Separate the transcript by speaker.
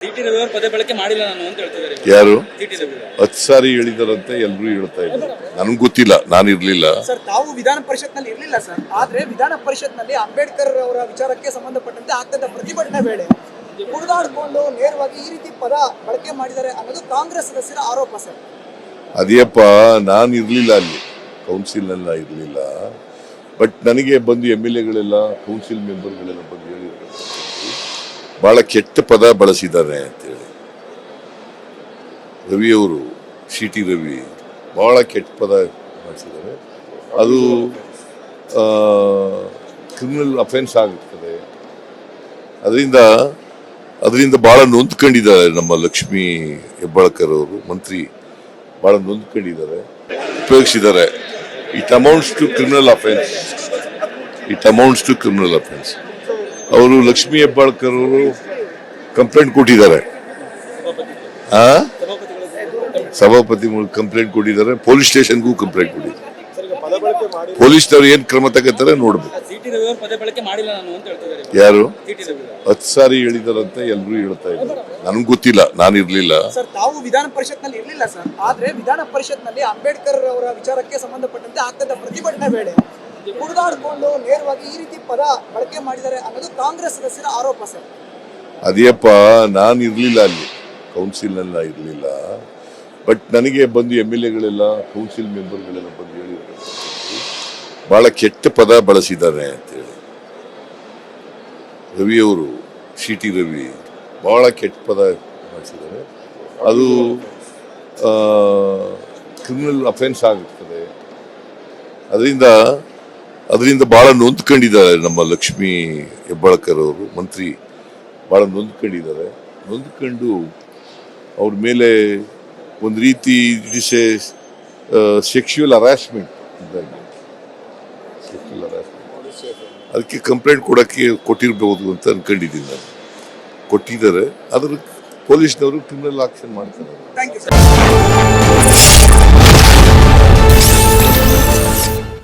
Speaker 1: TT Ravi ಅವರು ಪದೇ ಬಳಕೆ ಮಾಡಿಲ್ಲ ನಾನು ಅಂತ ಹೇಳ್ತಿದ್ದಾರೆ.
Speaker 2: ಯಾರು
Speaker 1: ಟಿಟಿ ರವಿ
Speaker 2: 10 ಸಾರಿ ಹೇಳಿದಾರಂತೆ ಎಲ್ಲರೂ ಹೇಳ್ತಾ ಇದ್ದಾರೆ. ನನಗೆ ಗೊತ್ತಿಲ್ಲ, ನಾನು ಇರ್ಲಿಲ್ಲ.
Speaker 3: ಸರ್, ತಾವು ವಿಧಾನ ಪರಿಷತ್ನಲ್ಲಿ ಇರಲಿಲ್ಲ ಸರ್. ಆದ್ರೆ ವಿಧಾನ ಪರಿಷತ್ನಲ್ಲಿ ಅಂಬೇಡ್ಕರ್ ಅವರ ವಿಚಾರಕ್ಕೆ ಸಂಬಂಧಪಟ್ಟಂತೆ ಆಗ್ತದ ಪ್ರತಿಭಟನೆ ವೇಳೆ ಕುಡಿದಾಡಿಕೊಂಡು ನೇರವಾಗಿ ಈ ರೀತಿ ಪದ ಬಳಕೆ ಮಾಡಿದ್ದಾರೆ ಅನ್ನೋದು ಕಾಂಗ್ರೆಸ್ ಸದಸ್ಯರ ಆರೋಪ ಸರ್.
Speaker 2: ಅದೇಪ್ಪ, ನಾನು ಇರ್ಲಿಲ್ಲ ಅಲ್ಲಿ, ಕೌನ್ಸಿಲ್ನೆಲ್ಲ ಇರಲಿಲ್ಲ. ಬಟ್ ನನಗೆ ಬಂದು MLA-ಗಳೆಲ್ಲ, ಕೌನ್ಸಿಲ್ ಮೆಂಬರ್ಗಳೆಲ್ಲ ಬಂದು ಹೇಳಿದ್ರು ಬಹಳ ಕೆಟ್ಟ ಪದ ಬಳಸಿದ್ದಾರೆ ಅಂತೇಳಿ. ರವಿಯವರು, CT ರವಿ ಬಹಳ ಕೆಟ್ಟ ಪದ ಬಳಸಿದ್ದಾರೆ. ಅದು ಕ್ರಿಮಿನಲ್ ಅಫೆನ್ಸ್ ಆಗುತ್ತದೆ. ಅದರಿಂದ ಬಹಳ ನೊಂದ್ಕೊಂಡಿದ್ದಾರೆ ನಮ್ಮ ಲಕ್ಷ್ಮೀ ಹೆಬ್ಬಾಳ್ಕರ್ ಅವರು, ಮಂತ್ರಿ. ಬಹಳ ನೊಂದ್ಕೊಂಡಿದ್ದಾರೆ, ಉಪಯೋಗಿಸಿದ್ದಾರೆ. It amounts to criminal offence. ಅವರು ಲಕ್ಷ್ಮೀ ಹೆಬ್ಬಾಳ್ಕರ್ ಅವರು ಕಂಪ್ಲೇಂಟ್ ಕೊಟ್ಟಿದ್ದಾರೆ. ಸಭಾಪತಿ ಕಂಪ್ಲೇಂಟ್ ಕೊಟ್ಟಿದ್ದಾರೆ, ಪೊಲೀಸ್ ಸ್ಟೇಷನ್ಗೂ ಕಂಪ್ಲೇಂಟ್ ಕೊಟ್ಟಿದ್ದಾರೆ. ಪೊಲೀಸ್ನವ್ರು ಏನ್ ಕ್ರಮ ತಗೋತಾರೆ ನೋಡ್ಬೇಕು.
Speaker 1: ಟಿಟಿ ರವಿ ಅವರು ಪದೇ ಬಳಕೆ ಮಾಡಿಲ್ಲ ನಾನು ಅಂತ ಹೇಳ್ತಿದ್ದಾರೆ.
Speaker 2: ಯಾರು
Speaker 1: ಟಿಟಿ ರವಿ
Speaker 2: 10 ಸಾರಿ ಹೇಳಿದಾರಂತೆ ಎಲ್ಲರೂ ಹೇಳ್ತಾ ಇದ್ದಾರೆ. ನನಗೆ ಗೊತ್ತಿಲ್ಲ, ನಾನು ಇರ್ಲಿಲ್ಲ.
Speaker 3: ಸರ್, ತಾವು ವಿಧಾನ ಪರಿಷತ್ನಲ್ಲಿ ಇರಲಿಲ್ಲ ಸರ್. ಆದ್ರೆ ವಿಧಾನ ಪರಿಷತ್ನಲ್ಲಿ ಅಂಬೇಡ್ಕರ್ ಅವರ ವಿಚಾರಕ್ಕೆ ಸಂಬಂಧಪಟ್ಟಂತೆ ಆಗ್ತದ ಪ್ರತಿಭಟನೆ ವೇಳೆ ಕುಡಿದಾಡಿಕೊಂಡು ನೇರವಾಗಿ ಈ ರೀತಿ ಪದ ಬಳಕೆ ಮಾಡಿದ್ದಾರೆ ಅನ್ನೋದು ಕಾಂಗ್ರೆಸ್ ಸದಸ್ಯರ ಆರೋಪ ಸರ್.
Speaker 2: ಅದೇಪ್ಪ, ನಾನು ಇರ್ಲಿಲ್ಲ ಅಲ್ಲಿ, ಕೌನ್ಸಿಲ್ನೆಲ್ಲ ಇರಲಿಲ್ಲ. ಬಟ್ ನನಗೆ ಬಂದು MLA-ಗಳೆಲ್ಲ, ಕೌನ್ಸಿಲ್ ಮೆಂಬರ್ಗಳೆಲ್ಲ ಬಂದು ಹೇಳಿದ್ರು ಬಹಳ ಕೆಟ್ಟ ಪದ ಬಳಸಿದ್ದಾರೆ ಅಂತೇಳಿ. ರವಿಯವರು, CT ರವಿ ಬಹಳ ಕೆಟ್ಟ ಪದ ಬಳಸಿದ್ದಾರೆ. ಅದು ಕ್ರಿಮಿನಲ್ ಅಫೆನ್ಸ್ ಆಗುತ್ತದೆ. ಅದರಿಂದ ಬಹಳ ನೊಂದ್ಕೊಂಡಿದ್ದಾರೆ ನಮ್ಮ ಲಕ್ಷ್ಮೀ ಹೆಬ್ಬಾಳ್ಕರ್ ಅವರು, ಮಂತ್ರಿ. ಬಹಳ ನೊಂದ್ಕೊಂಡಿದ್ದಾರೆ. ನೊಂದ್ಕೊಂಡು ಅವ್ರ ಮೇಲೆ ಒಂದು ರೀತಿ it is A sexual harassment ಇದ್ದಂಗೆ. ಅದಕ್ಕೆ ಕಂಪ್ಲೇಂಟ್ ಕೊಟ್ಟಿರ್ಬೋದು ಅಂತ ಅನ್ಕೊಂಡಿದ್ದೀನಿ ನಾನು. ಕೊಟ್ಟಿದ್ದಾರೆ, ಅದ್ರ ಪೊಲೀಸ್ನವರು ಕ್ರಿಮಿನಲ್ ಆಕ್ಷನ್ ಮಾಡ್ತಾರೆ.
Speaker 3: Thank you sir.